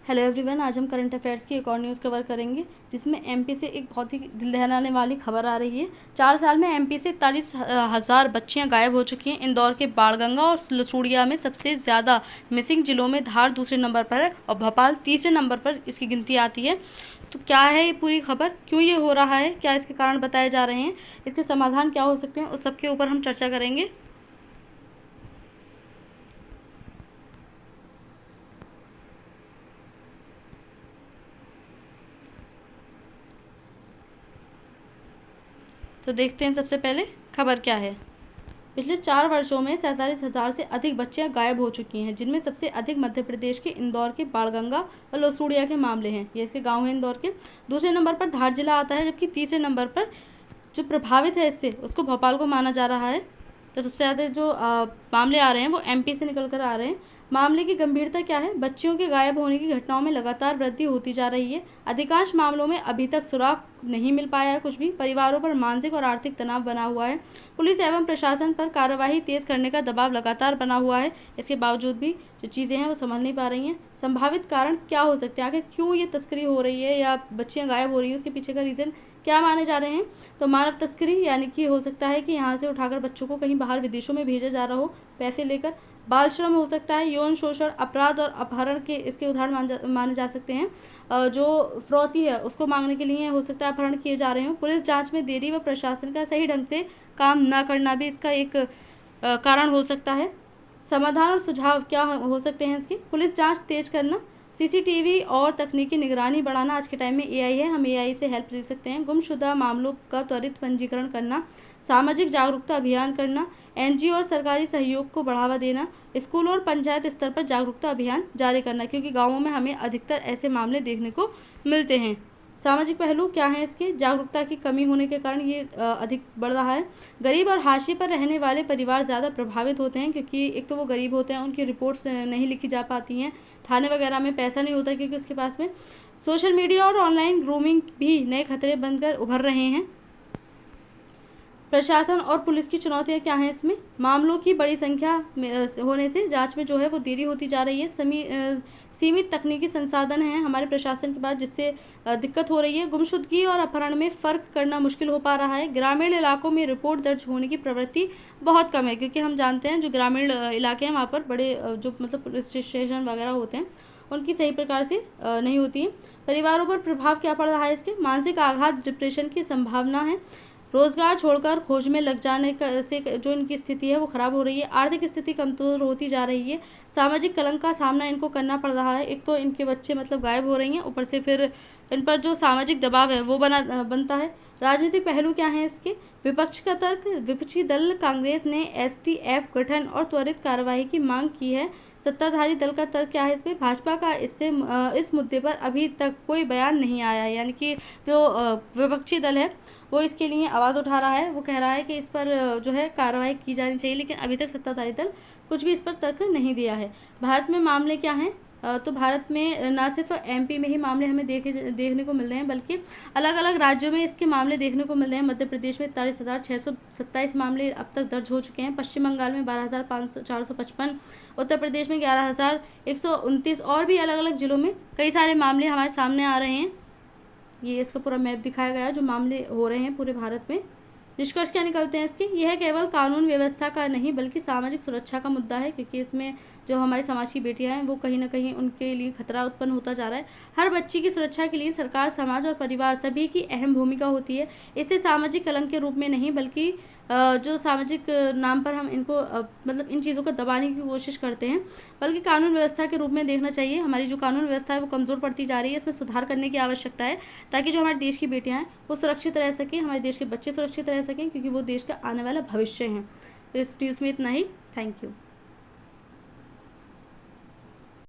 Hello everyone, आज हम current affairs की एक और न्यूज़ कवर करेंगे जिसमें एमपी से एक बहुत ही दिल दहलाने वाली खबर आ रही है। 4 साल में एमपी से 43,000 बच्चियां गायब हो चुकी हैं। इंदौर के बाणगंगा और लसूड़िया में सबसे ज़्यादा मिसिंग जिलों में धार दूसरे नंबर पर है और भोपाल तीसरे नंबर पर इसकी गिनती आती है। तो क्या है ये पूरी खबर, क्यों ये हो रहा है, क्या इसके कारण बताए जा रहे हैं, इसके समाधान क्या हो सकते हैं, उस सबके ऊपर हम चर्चा करेंगे। तो देखते हैं सबसे पहले खबर क्या है। पिछले 4 वर्षों में 47,000 से अधिक बच्चियां गायब हो चुकी हैं, जिनमें सबसे अधिक मध्य प्रदेश के इंदौर के बाणगंगा और लसूड़िया के मामले हैं। ये इसके गांव हैं इंदौर के। दूसरे नंबर पर धार जिला आता है, जबकि तीसरे नंबर पर जो प्रभावित है इससे उसको भोपाल को माना जा रहा है। तो सबसे ज़्यादा जो मामले आ रहे हैं वो एमपी से निकल कर आ रहे हैं। मामले की गंभीरता क्या है? बच्चियों के गायब होने की घटनाओं में लगातार वृद्धि होती जा रही है। अधिकांश मामलों में अभी तक सुराग नहीं मिल पाया है कुछ भी। परिवारों पर मानसिक और आर्थिक तनाव बना हुआ है। पुलिस एवं प्रशासन पर कार्रवाई तेज करने का दबाव लगातार बना हुआ है। इसके बावजूद भी जो चीज़ें हैं वो संभल नहीं पा रही हैं। संभावित कारण क्या हो सकते हैं? आखिर क्यों ये तस्करी हो रही है या बच्चियाँ गायब हो रही हैं, उसके पीछे का रीज़न क्या माने जा रहे हैं? तो मानव तस्करी, यानी कि हो सकता है कि यहाँ से उठाकर बच्चों को कहीं बाहर विदेशों में भेजा जा रहा हो पैसे लेकर। बाल श्रम हो सकता है। यौन शोषण, अपराध और अपहरण के इसके उदाहरण माने जा सकते हैं। जो फिरौती है उसको मांगने के लिए हो सकता है अपहरण किए जा रहे हों। पुलिस जांच में देरी व प्रशासन का सही ढंग से काम न करना भी इसका एक कारण हो सकता है। समाधान और सुझाव क्या हो सकते हैं इसके? पुलिस जांच तेज करना, सीसीटीवी और तकनीकी निगरानी बढ़ाना। आज के टाइम में एआई है, हम एआई से हेल्प ले सकते हैं। गुमशुदा मामलों का त्वरित पंजीकरण करना, सामाजिक जागरूकता अभियान करना, एनजीओ और सरकारी सहयोग को बढ़ावा देना, स्कूल और पंचायत स्तर पर जागरूकता अभियान जारी करना, क्योंकि गाँवों में हमें अधिकतर ऐसे मामले देखने को मिलते हैं। सामाजिक पहलू क्या है इसके? जागरूकता की कमी होने के कारण ये अधिक बढ़ रहा है। गरीब और हाशिए पर रहने वाले परिवार ज़्यादा प्रभावित होते हैं, क्योंकि एक तो वो गरीब होते हैं, उनकी रिपोर्ट्स नहीं लिखी जा पाती हैं, थाने वगैरह में पैसा नहीं होता क्योंकि उसके पास में। सोशल मीडिया और ऑनलाइन ग्रूमिंग भी नए खतरे बनकर उभर रहे हैं। प्रशासन और पुलिस की चुनौतियां क्या हैं इसमें? मामलों की बड़ी संख्या होने से जांच में जो है वो देरी होती जा रही है। सीमित तकनीकी संसाधन हैं हमारे प्रशासन के पास, जिससे दिक्कत हो रही है। गुमशुदगी और अपहरण में फ़र्क करना मुश्किल हो पा रहा है। ग्रामीण इलाकों में रिपोर्ट दर्ज होने की प्रवृत्ति बहुत कम है, क्योंकि हम जानते हैं जो ग्रामीण इलाके हैं वहाँ पर बड़े जो मतलब पुलिस स्टेशन वगैरह होते हैं उनकी सही प्रकार से नहीं होती हैं। परिवारों पर प्रभाव क्या पड़ रहा है इसके? मानसिक आघात, डिप्रेशन की संभावना है। रोजगार छोड़कर खोज में लग जाने से जो इनकी स्थिति है वो खराब हो रही है। आर्थिक स्थिति कमजोर होती जा रही है। सामाजिक कलंक का सामना इनको करना पड़ रहा है। एक तो इनके बच्चे मतलब गायब हो रही हैं, ऊपर से फिर इन पर जो सामाजिक दबाव है वो बनता है। राजनीतिक पहलू क्या है इसके? विपक्ष का तर्क, विपक्षी दल कांग्रेस ने एसटीएफ गठन और त्वरित कार्रवाई की मांग की है। सत्ताधारी दल का तर्क क्या है इसमें? भाजपा का इस मुद्दे पर अभी तक कोई बयान नहीं आया है, यानी कि जो विपक्षी दल है वो इसके लिए आवाज़ उठा रहा है। वो कह रहा है कि इस पर जो है कार्रवाई की जानी चाहिए, लेकिन अभी तक सत्ताधारी दल कुछ भी इस पर तर्क नहीं दिया है। भारत में मामले क्या हैं? तो भारत में न सिर्फ एमपी में ही मामले हमें देखने को मिल रहे हैं, बल्कि अलग अलग राज्यों में इसके मामले देखने को मिल रहे हैं। मध्य प्रदेश में 43,627 मामले अब तक दर्ज हो चुके हैं। पश्चिम बंगाल में 12,455, उत्तर प्रदेश में 11,129 और भी अलग अलग जिलों में कई सारे मामले हमारे सामने आ रहे हैं। ये इसका पूरा मैप दिखाया गया है जो मामले हो रहे हैं पूरे भारत में। निष्कर्ष क्या निकलते हैं इसके? यह केवल कानून व्यवस्था का नहीं बल्कि सामाजिक सुरक्षा का मुद्दा है, क्योंकि इसमें जो हमारी समाज की बेटियां हैं वो कहीं ना कहीं उनके लिए खतरा उत्पन्न होता जा रहा है। हर बच्ची की सुरक्षा के लिए सरकार, समाज और परिवार सभी की अहम भूमिका होती है। इसे सामाजिक कलंक के रूप में नहीं, बल्कि जो सामाजिक नाम पर हम इनको मतलब इन चीज़ों को दबाने की कोशिश करते हैं, बल्कि कानून व्यवस्था के रूप में देखना चाहिए। हमारी जो कानून व्यवस्था है वो कमज़ोर पड़ती जा रही है, इसमें सुधार करने की आवश्यकता है, ताकि जो हमारे देश की बेटियां हैं वो सुरक्षित रह सकें, हमारे देश के बच्चे सुरक्षित रह सकें, क्योंकि वो देश का आने वाला भविष्य हैं। तो इस न्यूज़ में इतना ही। Thank you.